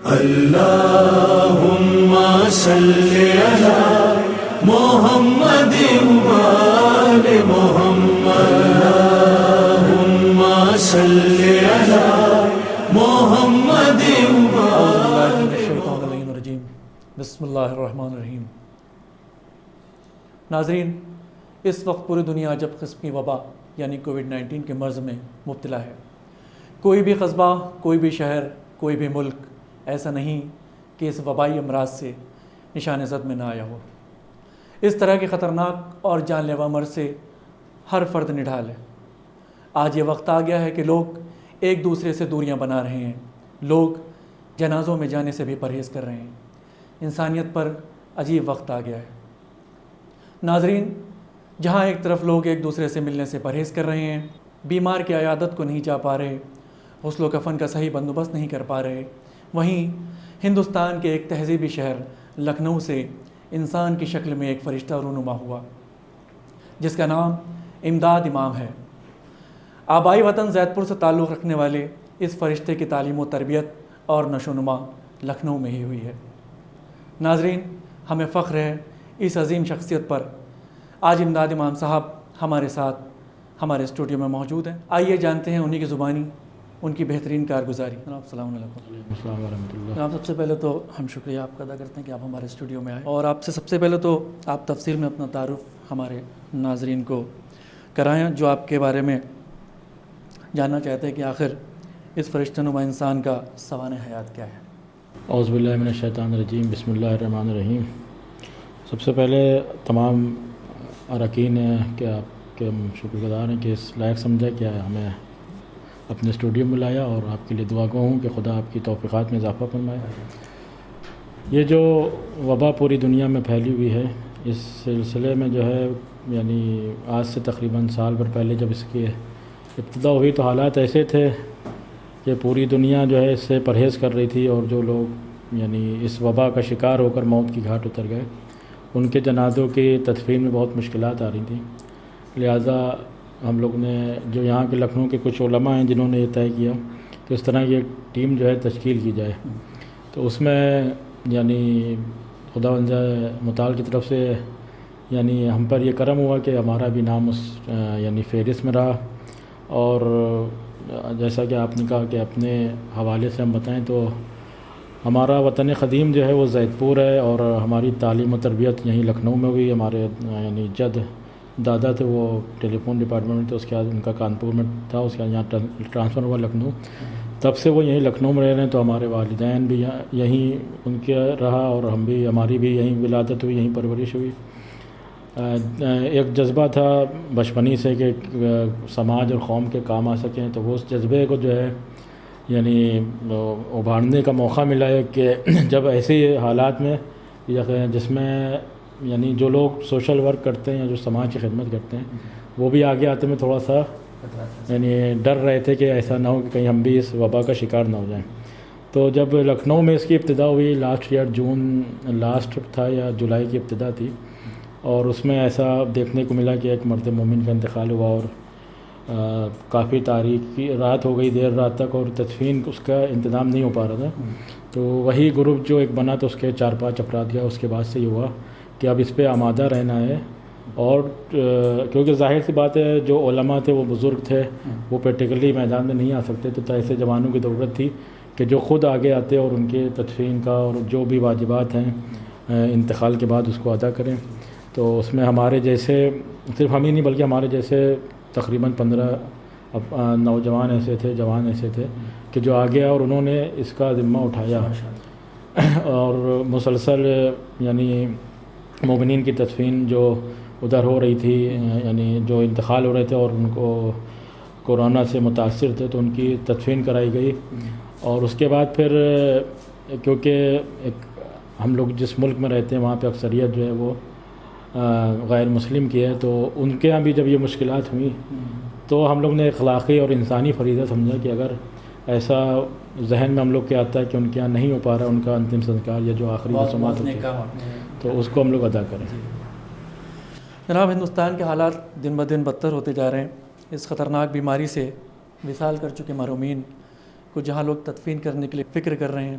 اللهم صل على محمد وآل محمد اللهم صل على محمد الرجیم بسم اللہ الرحمن الرحیم۔ ناظرین، اس وقت پوری دنیا عجب قسم کی وبا یعنی کووڈ-19 کے مرض میں مبتلا ہے۔ کوئی بھی قصبہ، کوئی بھی شہر، کوئی بھی ملک ایسا نہیں کہ اس وبائی امراض سے نشان زد میں نہ آیا ہو۔ اس طرح کے خطرناک اور جان لیوا مرض سے ہر فرد نڈھال ہے۔ آج یہ وقت آ گیا ہے کہ لوگ ایک دوسرے سے دوریاں بنا رہے ہیں، لوگ جنازوں میں جانے سے بھی پرہیز کر رہے ہیں۔ انسانیت پر عجیب وقت آ گیا ہے۔ ناظرین، جہاں ایک طرف لوگ ایک دوسرے سے ملنے سے پرہیز کر رہے ہیں، بیمار کی عیادت کو نہیں جا پا رہے، غسل و کفن کا صحیح بندوبست نہیں کر پا رہے، وہیں ہندوستان کے ایک تہذیبی شہر لکھنؤ سے انسان کی شکل میں ایک فرشتہ رونما ہوا جس کا نام امداد امام ہے۔ آبائی وطن زید پور سے تعلق رکھنے والے اس فرشتے کی تعلیم و تربیت اور نشو و نما لکھنؤ میں ہی ہوئی ہے۔ ناظرین، ہمیں فخر ہے اس عظیم شخصیت پر۔ آج امداد امام صاحب ہمارے ساتھ ہمارے اسٹوڈیو میں موجود ہیں۔ آئیے جانتے ہیں انہی کی زبانی ان کی بہترین کارگزاری۔ جناب السلام علیکم۔ السلام ورحمۃ اللہ۔ جناب، سب سے پہلے تو ہم شکریہ آپ کا ادا کرتے ہیں کہ آپ ہمارے اسٹوڈیو میں آئے، اور آپ سے سب سے پہلے تو آپ تفصیل میں اپنا تعارف ہمارے ناظرین کو کرائیں جو آپ کے بارے میں جاننا چاہتے ہیں کہ آخر اس فرشتہ نما انسان کا سوانح حیات کیا ہے۔ اعوذ باللہ من الشیطان الرجیم، بسم اللہ الرحمن الرحیم۔ سب سے پہلے تمام اراکین کہ آپ کے ہم شکر گزار ہیں کہ اس لائق سمجھا کہ ہمیں اپنے اسٹوڈیو میں لایا، اور آپ کے لیے دعا گو ہوں کہ خدا آپ کی توفیقات میں اضافہ فرمائے۔ یہ جو وبا پوری دنیا میں پھیلی ہوئی ہے، اس سلسلے میں جو ہے یعنی آج سے تقریباً سال بھر پہلے جب اس کی ابتدا ہوئی تو حالات ایسے تھے کہ پوری دنیا جو ہے اس سے پرہیز کر رہی تھی، اور جو لوگ یعنی اس وبا کا شکار ہو کر موت کی گھاٹ اتر گئے ان کے جنازوں کی تدفین میں بہت مشکلات آ رہی تھیں۔ لہٰذا ہم لوگ نے جو یہاں کے لکھنؤ کے کچھ علماء ہیں جنہوں نے یہ طے کیا کہ اس طرح کی ایک ٹیم جو ہے تشکیل کی جائے، تو اس میں یعنی خداوند متعال کی طرف سے یعنی ہم پر یہ کرم ہوا کہ ہمارا بھی نام اس یعنی فہرست میں رہا۔ اور جیسا کہ آپ نے کہا کہ اپنے حوالے سے ہم بتائیں تو ہمارا وطن قدیم جو ہے وہ زید پور ہے، اور ہماری تعلیم و تربیت یہیں لکھنؤ میں ہوئی۔ ہمارے یعنی جد دادا تھے وہ ٹیلی فون ڈپارٹمنٹ میں تھے، اس کے بعد ان کا کانپور میں تھا، اس کے بعد یہاں ٹرانسفر ہوا لکھنؤ، تب سے وہ یہیں لکھنؤ میں رہ رہے ہیں۔ تو ہمارے والدین بھی یہیں ان کے رہا، اور ہم بھی ہماری بھی یہیں ولادت ہوئی، یہیں پرورش ہوئی۔ ایک جذبہ تھا بچپنی سے کہ سماج اور قوم کے کام آ سکیں، تو وہ اس جذبے کو جو ہے یعنی ابھارنے کا موقع ملا ہے کہ جب ایسے حالات میں جس میں یعنی جو لوگ سوشل ورک کرتے ہیں یا جو سماج کی خدمت کرتے ہیں وہ بھی آگے آتے میں تھوڑا سا یعنی ڈر رہے تھے کہ ایسا نہ ہو کہ کہیں ہم بھی اس وبا کا شکار نہ ہو جائیں۔ تو جب لکھنؤ میں اس کی ابتدا ہوئی لاسٹ ایئر جون لاسٹ تھا یا جولائی کی ابتدا تھی، اور اس میں ایسا دیکھنے کو ملا کہ ایک مرد مومن کا انتقال ہوا، اور کافی تاریخی رات ہو گئی، دیر رات تک، اور تدفین اس کا انتظام نہیں ہو پا رہا تھا۔ تو وہی گروپ جو ایک بنا تو اس کے 4-5 افراد گیا، اس کے بعد سے یہ ہوا کہ اب اس پہ آمادہ رہنا ہے، اور کیونکہ ظاہر سی بات ہے جو علماء تھے وہ بزرگ تھے، وہ پریکٹیکلی میدان میں نہیں آ سکتے، تو ایسے جوانوں کی ضرورت تھی کہ جو خود آگے آتے اور ان کے تدفین کا اور جو بھی واجبات ہیں انتقال کے بعد اس کو ادا کریں۔ تو اس میں ہمارے جیسے صرف ہم ہی نہیں بلکہ ہمارے جیسے تقریباً 15 نوجوان ایسے تھے، جوان ایسے تھے کہ جو آگے اور انہوں نے اس کا ذمہ اٹھایا، اور مسلسل یعنی مومنین کی تدفین جو ادھر ہو رہی تھی، یعنی جو انتقال ہو رہے تھے اور ان کو کورونا سے متاثر تھے تو ان کی تدفین کرائی گئی۔ اور اس کے بعد پھر کیونکہ ہم لوگ جس ملک میں رہتے ہیں وہاں پہ اکثریت جو ہے وہ غیر مسلم کی ہے، تو ان کے یہاں بھی جب یہ مشکلات ہوئیں تو ہم لوگ نے اخلاقی اور انسانی فریضہ سمجھا کہ اگر ایسا ذہن میں ہم لوگ کے آتا ہے کہ ان کے یہاں نہیں ہو پا رہا ان کا انتم سنسکار یا جو آخری رسومات ہوتی ہیں تو اس کو ہم لوگ ادا کریں۔ جناب، ہندوستان کے حالات دن بدن بدتر ہوتے جا رہے ہیں۔ اس خطرناک بیماری سے وصال کر چکے مرحومین کو جہاں لوگ تدفین کرنے کے لیے فکر کر رہے ہیں،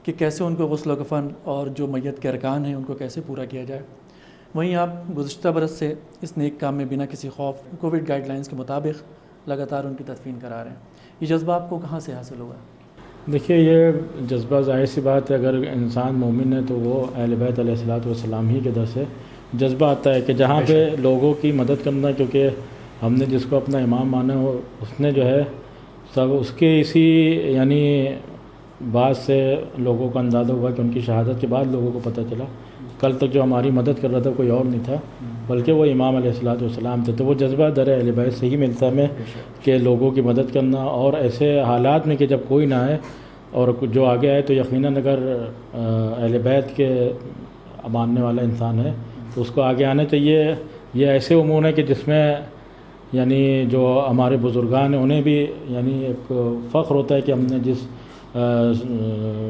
کہ کیسے ان کو غسل و کفن اور جو میت کے ارکان ہیں ان کو کیسے پورا کیا جائے۔ وہیں آپ گزشتہ برس سے اس نیک کام میں بنا کسی خوف کووڈ گائیڈ لائنز کے مطابق لگاتار ان کی تدفین کرا رہے ہیں۔ یہ جذبہ آپ کو کہاں سے حاصل ہوا؟ دیکھیے، یہ جذبہ ظاہر سی بات ہے، اگر انسان مومن ہے تو وہ اہل بیت علیہ الصلوۃ والسلام ہی کے در سے جذبہ آتا ہے کہ جہاں پہ لوگوں کی مدد کرنا، کیونکہ ہم نے جس کو اپنا امام مانا ہو اس نے جو ہے سب اس کے اسی یعنی بات سے لوگوں کو اندازہ ہوا کہ ان کی شہادت کے بعد لوگوں کو پتہ چلا کل تک جو ہماری مدد کر رہا تھا کوئی اور نہیں تھا بلکہ وہ امام علیہ الصلوۃ والسلام تھے۔ تو وہ جذبہ در اہل بیت سے ہی ملتا ہے ہمیں کہ لوگوں کی مدد کرنا، اور ایسے حالات میں کہ جب کوئی نہ آئے اور جو آگے آئے تو یقیناً اگر اہل بیت کے ماننے والا انسان ہے تو اس کو آگے آنا چاہیے۔ یہ ایسے امور ہیں کہ جس میں یعنی جو ہمارے بزرگان ہیں انہیں بھی یعنی ایک فخر ہوتا ہے کہ ہم نے جس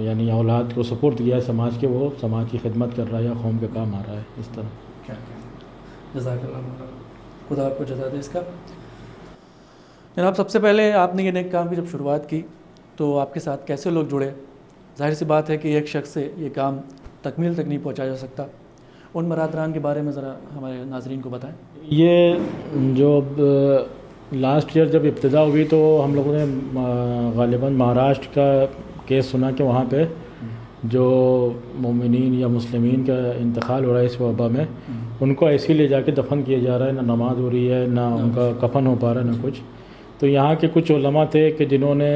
یعنی اولاد کو سپرد کیا ہے سماج کے، وہ سماج کی خدمت کر رہا ہے یا قوم کے کام آ رہا ہے۔ اس طرح جزاک اللہ مولانا، خدا آپ کو جزا دے اس کا۔ جناب، سب سے پہلے آپ نے یہ نیک کام کی جب شروعات کی تو آپ کے ساتھ کیسے لوگ جڑے؟ ظاہر سی بات ہے کہ ایک شخص سے یہ کام تکمیل تک نہیں پہنچا جا سکتا، ان برادران کے بارے میں ذرا ہمارے ناظرین کو بتائیں۔ یہ جو لاسٹ ایئر جب ابتدا ہوئی تو ہم لوگوں نے غالباً مہاراشٹر کا کیس سنا کہ وہاں پہ جو مومنین یا مسلمین کا انتقال ہو رہا ہے اس وبا میں، ان کو ایسے ہی لے جا کے دفن کیا جا رہا ہے، نہ نماز ہو رہی ہے، نہ ان کا کفن ہو پا رہا ہے، نہ کچھ۔ تو یہاں کے کچھ علماء تھے کہ جنہوں نے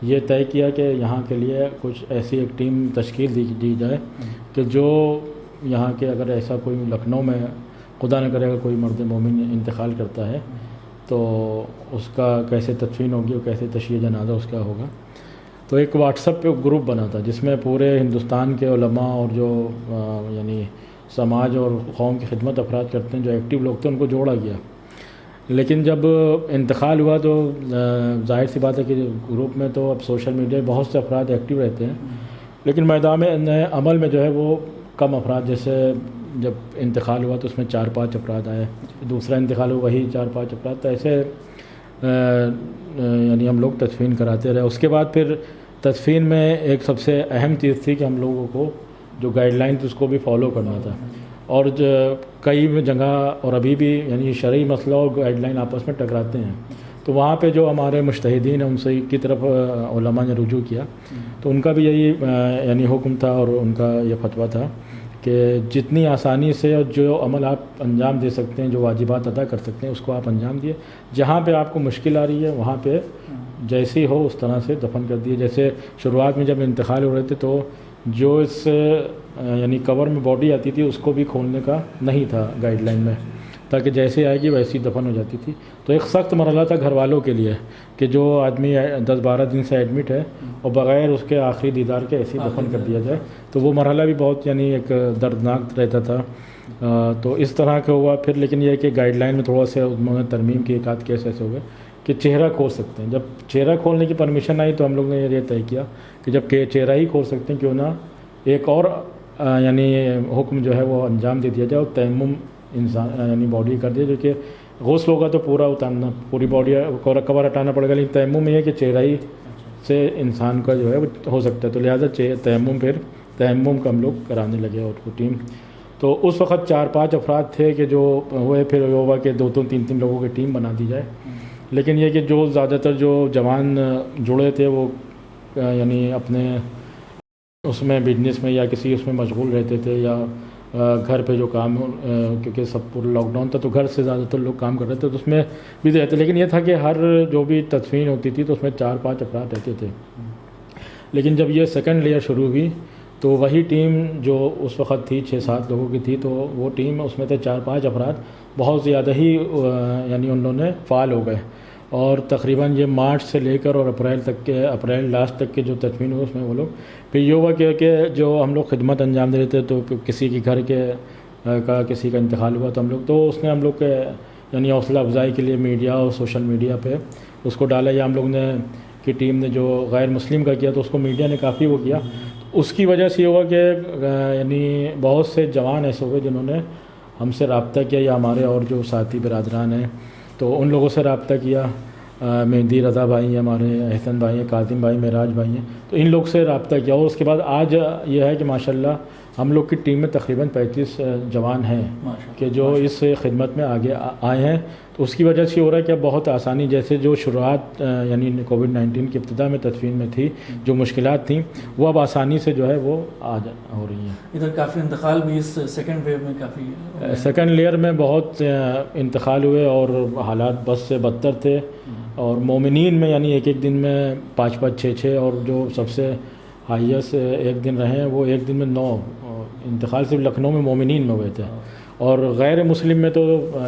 یہ طے کیا کہ یہاں کے لیے کچھ ایسی ایک ٹیم تشکیل دی جائے کہ جو یہاں کے اگر ایسا کوئی لکھنؤ میں خدا نہ کرے اگر کوئی مرد مومن انتقال کرتا ہے تو اس کا کیسے تدفین ہوگی اور کیسے تشییع جنازہ اس کا ہوگا۔ تو ایک واٹس ایپ پہ گروپ بنا تھا جس میں پورے ہندوستان کے علماء اور جو یعنی سماج اور قوم کی خدمت افراد کرتے ہیں، جو ایکٹیو لوگ تھے، ان کو جوڑا گیا۔ لیکن جب انتقال ہوا تو ظاہر سی بات ہے کہ گروپ میں تو اب سوشل میڈیا بہت سے افراد ایکٹیو رہتے ہیں، لیکن میدان عمل میں جو ہے وہ کم افراد، جیسے جب انتقال ہوا تو اس میں 4-5 افراد آئے، دوسرا انتقال ہوا وہی 4-5 افراد، تو ایسے یعنی ہم لوگ تدفین کراتے رہے۔ اس کے بعد پھر تدفین میں ایک سب سے اہم چیز تھی کہ ہم لوگوں کو جو گائیڈ لائن تھی اس کو بھی فالو کرنا تھا، اور کئی جگہ اور ابھی بھی یعنی شرعی مسئلہ اور گائیڈ لائن آپس میں ٹکراتے ہیں، تو وہاں پہ جو ہمارے مجتہدین ہیں ان سے کی طرف علماء نے رجوع کیا، تو ان کا بھی یہی یعنی حکم تھا اور ان کا یہ فتویٰ تھا کہ جتنی آسانی سے اور جو عمل آپ انجام دے سکتے ہیں، جو واجبات ادا کر سکتے ہیں، اس کو آپ انجام دیے۔ جہاں پہ آپ کو مشکل آ رہی ہے وہاں پہ جیسی ہو اس طرح سے دفن کر دیے۔ جیسے شروعات میں جب انتقال ہو رہے تھے تو جو اس یعنی کور میں باڈی آتی تھی اس کو بھی کھولنے کا نہیں تھا گائیڈ لائن میں، تاکہ جیسے آئے گی ویسی دفن ہو جاتی تھی۔ تو ایک سخت مرحلہ تھا گھر والوں کے لیے کہ جو آدمی 10-12 دن سے ایڈمٹ ہے اور بغیر اس کے آخری دیدار کے ایسے ہی دفن کر دیا جائے، تو وہ مرحلہ بھی بہت یعنی ایک دردناک رہتا تھا۔ تو اس طرح کا ہوا پھر، لیکن یہ کہ گائیڈ لائن میں تھوڑا سا انہوں نے ترمیم کی، ایک آدھ کیس ایسے ہو گئے کہ چہرہ کھول سکتے ہیں۔ جب چہرہ کھولنے کی پرمیشن آئی تو ہم لوگ نے یہ طے کیا کہ جب چہرہ ہی کھول سکتے ہیں کیوں نہ ایک اور یعنی حکم جو ہے وہ انجام دے دیا جائے، اور تیمم انسان یعنی باڈی کر دیا، جو کہ غسل ہوگا تو پورا اتارنا، پوری باڈی کور ہٹانا پڑے گا، لیکن تیمم یہ ہے کہ چہرہ ہی سے انسان کا جو ہے وہ ہو سکتا ہے، تو لہٰذا تیمم کا ہم لوگ کرانے لگے اور وہ ٹیم۔ تو اس وقت 4-5 افراد تھے کہ جو ہوئے، پھر یہ ہوا کہ 2-3 لوگوں کی ٹیم بنا دی جائے، لیکن یہ کہ جو زیادہ تر جو جوان جڑے تھے وہ یعنی اپنے اس میں بزنس میں یا کسی اس میں مشغول رہتے تھے، یا گھر پہ جو کام کیونکہ سب پورا لاک ڈاؤن تھا تو گھر سے زیادہ تر لوگ کام کر رہے تھے، تو اس میں بھی رہتے، لیکن یہ تھا کہ ہر جو بھی تدفین ہوتی تھی تو اس میں 4-5 افراد رہتے تھے۔ لیکن جب یہ سیکنڈ لیئر شروع ہوئی تو وہی ٹیم جو اس وقت تھی 6-7 لوگوں کی تھی، تو وہ ٹیم اس میں تھے 4-5 افراد بہت زیادہ ہی یعنی انہوں نے فعال ہو گئے، اور تقریباً یہ مارچ سے لے کر اور اپریل لاسٹ تک کے جو تدفین ہوئے اس میں وہ لوگ، پھر یہ ہوا کہ جو ہم لوگ خدمت انجام دے رہے تھے تو کسی کے گھر کا کسی کا انتقال ہوا تو اس نے ہم لوگ کے یعنی حوصلہ افزائی کے لیے میڈیا اور سوشل میڈیا پہ اس کو ڈالا، یا ہم لوگ نے کی ٹیم نے جو غیر مسلم کا کیا تو اس کو میڈیا نے کافی وہ کیا۔ اس کی وجہ سے یہ ہوا کہ یعنی بہت سے جوان ایسے ہوئے جنہوں نے ہم سے رابطہ کیا، یا ہمارے اور جو ساتھی برادران ہیں تو ان لوگوں سے رابطہ کیا، مہندی رضا بھائی ہیں ہمارے، احسن بھائی ہیں، کاظم بھائی، معراج بھائی ہیں، تو ان لوگ سے رابطہ کیا، اور اس کے بعد آج یہ ہے کہ ماشاءاللہ ہم لوگ کی ٹیم میں تقریباً 35 جوان ہیں کہ جو اس خدمت میں آگے آئے ہیں، تو اس کی وجہ سے ہو رہا ہے کہ اب بہت آسانی، جیسے جو شروعات یعنی کووڈ-19 کی ابتدا میں تدفین میں تھی جو مشکلات تھیں وہ اب آسانی سے جو ہے وہ آج ہو رہی ہیں۔ ادھر کافی انتقال بھی اس سیکنڈ ویو میں کافی سیکنڈ لیئر میں بہت انتقال ہوئے اور حالات بس سے بدتر تھے، اور مومنین میں یعنی ایک دن میں 5 6 اور جو سب سے ہائیسٹ ایک دن رہے ہیں وہ ایک دن میں 9 انتقال صرف لکھنؤ میں مومنین میں ہوئے تھے، اور غیر مسلم میں تو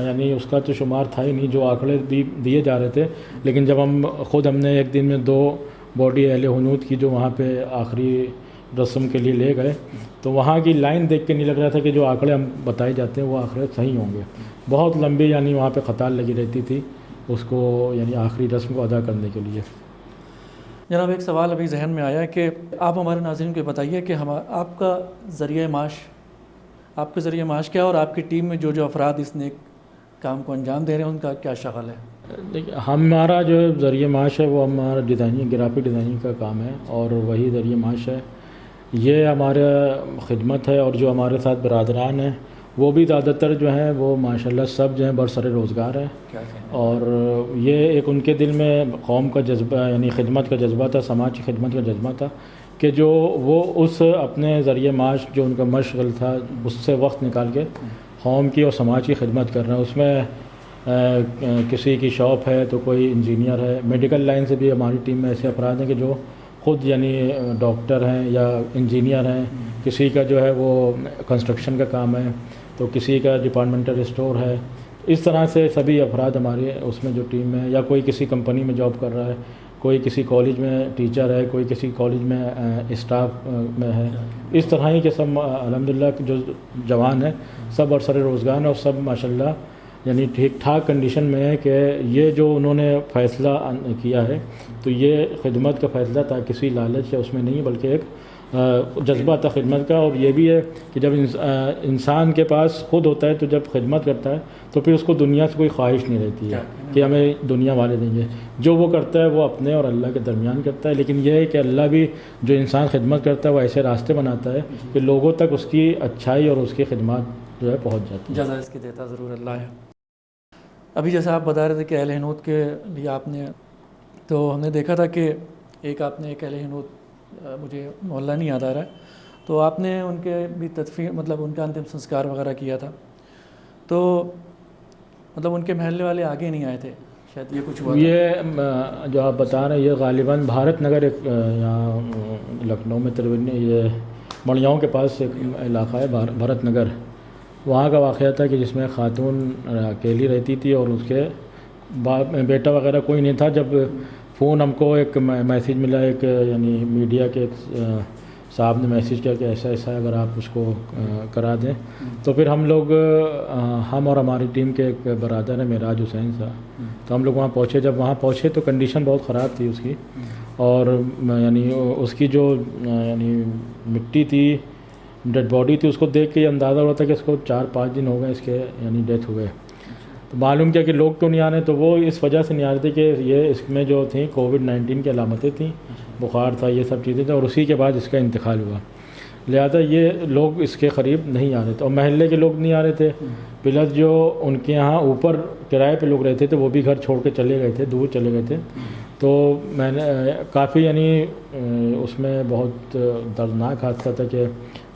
یعنی اس کا تو شمار تھا ہی نہیں، جو آنکڑے بھی دیے جا رہے تھے، لیکن جب ہم نے ایک دن میں 2 باڈی اہل حنوت کی جو وہاں پہ آخری رسم کے لیے لے گئے، تو وہاں کی لائن دیکھ کے نہیں لگ رہا تھا کہ جو آنکڑے ہم بتائے جاتے ہیں وہ آنکڑے صحیح ہوں گے، بہت لمبی یعنی وہاں پہ قطار لگی رہتی تھی اس کو یعنی آخری رسم کو ادا کرنے کے لیے۔ جناب ایک سوال ابھی ذہن میں آیا کہ آپ ہمارے ناظرین کو بتائیے کہ آپ کا ذریعہ معاش کیا، اور آپ کی ٹیم میں جو افراد اس نیک کام کو انجام دے رہے ہیں ان کا کیا شغل ہے؟ دیکھیے ہمارا جو ذریعہ معاش ہے وہ ہمارا ڈیزائننگ، گرافک ڈیزائننگ کا کام ہے، اور وہی ذریعہ معاش ہے، یہ ہمارا خدمت ہے، اور جو ہمارے ساتھ برادران ہیں وہ بھی زیادہ تر جو ہیں وہ ماشاءاللہ سب جو ہیں برسر روزگار ہیں، اور یہ ایک ان کے دل میں قوم کا جذبہ یعنی خدمت کا جذبہ تھا، سماج کی خدمت کا جذبہ تھا کہ جو وہ اس اپنے ذریعہ معاش جو ان کا مشغل تھا اس سے وقت نکال کے قوم کی اور سماج کی خدمت کر رہے ہیں۔ اس میں کسی کی شاپ ہے تو کوئی انجینئر ہے، میڈیکل لائن سے بھی ہماری ٹیم میں ایسے افراد ہیں کہ جو خود یعنی ڈاکٹر ہیں یا انجینئر ہیں، کسی کا جو ہے وہ کنسٹرکشن کا کام ہے، تو کسی کا ڈپارٹمنٹل اسٹور ہے، اس طرح سے سبھی افراد ہمارے اس میں جو ٹیم میں، یا کوئی کسی کمپنی میں جاب کر رہا ہے، کوئی کسی کالج میں ٹیچر ہے، کوئی کسی کالج میں اسٹاف میں ہے، اس طرح ہی کہ سب الحمدللہ جو جوان ہیں سب برسر روزگار ہیں، اور سب ماشاءاللہ یعنی ٹھیک ٹھاک کنڈیشن میں ہے کہ یہ جو انہوں نے فیصلہ کیا ہے تو یہ خدمت کا فیصلہ تھا، کسی لالچ یا اس میں نہیں بلکہ ایک جذبہ تھا خدمت کا، اور یہ بھی ہے کہ جب انسان کے پاس خود ہوتا ہے تو جب خدمت کرتا ہے تو پھر اس کو دنیا سے کوئی خواہش نہیں رہتی ہے کہ ہمیں دنیا والے دیں گے، جو وہ کرتا ہے وہ اپنے اور اللہ کے درمیان کرتا ہے، لیکن یہ ہے کہ اللہ بھی جو انسان خدمت کرتا ہے وہ ایسے راستے بناتا ہے کہ لوگوں تک اس کی اچھائی اور اس کی خدمات جو ہے پہنچ جاتی ہے، جزا اس کی دیتا ضرور اللہ ہے۔ ابھی جیسا آپ بتا رہے تھے کہ اہل حنوت کے لیے آپ نے، تو ہم نے دیکھا تھا کہ ایک اہل حنوت مجھے محلہ نہیں یاد آ رہا ہے، تو آپ نے ان کے بھی تدفین مطلب ان کا انتم سنسکار وغیرہ کیا تھا، تو مطلب ان کے محلے والے آگے نہیں آئے تھے، شاید یہ کچھ ہوا تھا۔ یہ جو آپ بتا رہے ہیں یہ غالباً بھارت نگر ایک یہاں لکھنؤ میں یہ مڑیاؤں کے پاس ایک علاقہ ہے بھارت نگر، وہاں کا واقعہ تھا کہ جس میں خاتون اکیلی رہتی تھی اور اس کے بیٹا وغیرہ کوئی نہیں تھا۔ جب فون ہم کو ایک میسیج ملا، ایک یعنی میڈیا کے ایک صاحب نے میسیج کیا کہ ایسا ایسا ہے اگر آپ اس کو کرا دیں، تو پھر ہم لوگ ہم اور ہماری ٹیم کے ایک برادر ہیں معراج حسین صاحب، تو ہم لوگ وہاں پہنچے۔ جب وہاں پہنچے تو کنڈیشن بہت خراب تھی اس کی، اور یعنی اس کی جو یعنی مٹی تھی، ڈیڈ باڈی تھی، اس کو دیکھ کے یہ اندازہ ہو رہا تھا کہ اس کو 4-5 دن ہو گئے اس کے یعنی ڈیتھ ہوئے۔ تو معلوم کیا کہ لوگ کیوں نہیں آ رہے، تو وہ اس وجہ سے نہیں آ رہے تھے کہ یہ اس میں جو تھیں کووڈ-19 کی علامتیں تھیں، بخار تھا، یہ سب چیزیں تھیں، اور اسی کے بعد اس کا انتقال ہوا، لہذا یہ لوگ اس کے قریب نہیں آ رہے تھے، اور محلے کے لوگ نہیں آ رہے تھے، پلس جو ان کے یہاں اوپر کرائے پہ لوگ رہتے تھے وہ بھی گھر چھوڑ کے چلے گئے تھے، دور چلے گئے تھے۔ تو میں نے کافی یعنی اس میں بہت دردناک حادثہ تھا کہ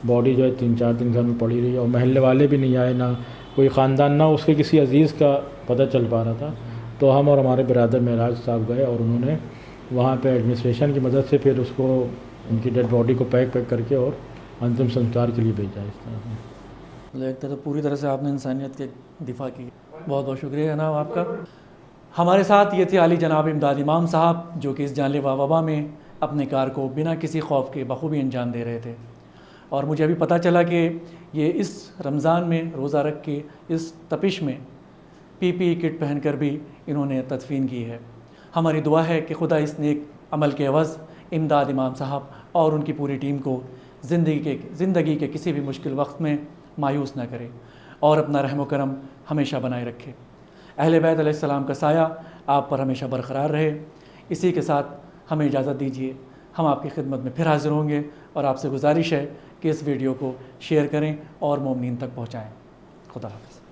باڈی جو ہے 3-4 دن گھر میں پڑی رہی، اور محلے والے بھی نہیں آئے، نہ کوئی خاندان، نہ اس کے کسی عزیز کا پتہ چل پا رہا تھا۔ تو ہم اور ہمارے برادر معراج صاحب گئے، اور انہوں نے وہاں پہ ایڈمنسٹریشن کی مدد سے پھر اس کو ان کی ڈیڈ باڈی کو پیک کر کے اور انتم سنسکار کے لیے بھیجا۔ اس طرح ایک طرح پوری طرح سے آپ نے انسانیت کے دفاع کی، بہت بہت شکریہ جناب آپ کا۔ ہمارے ساتھ یہ تھے عالی جناب امداد امام صاحب، جو کہ اس جان لیوا وبا میں اپنے کار کو بنا کسی خوف کے بخوبی انجام دے رہے تھے، اور مجھے ابھی پتہ چلا کہ یہ اس رمضان میں روزہ رکھ کے اس تپش میں PPE کٹ پہن کر بھی انہوں نے تدفین کی ہے۔ ہماری دعا ہے کہ خدا اس نیک عمل کے عوض امداد امام صاحب اور ان کی پوری ٹیم کو زندگی کے کسی بھی مشکل وقت میں مایوس نہ کرے، اور اپنا رحم و کرم ہمیشہ بنائے رکھے۔ اہل بیت علیہ السلام کا سایہ آپ پر ہمیشہ برقرار رہے۔ اسی کے ساتھ ہمیں اجازت دیجیے، ہم آپ کی خدمت میں پھر حاضر ہوں گے، اور آپ سے گزارش ہے کہ اس ویڈیو کو شیئر کریں اور مومنین تک پہنچائیں۔ خدا حافظ۔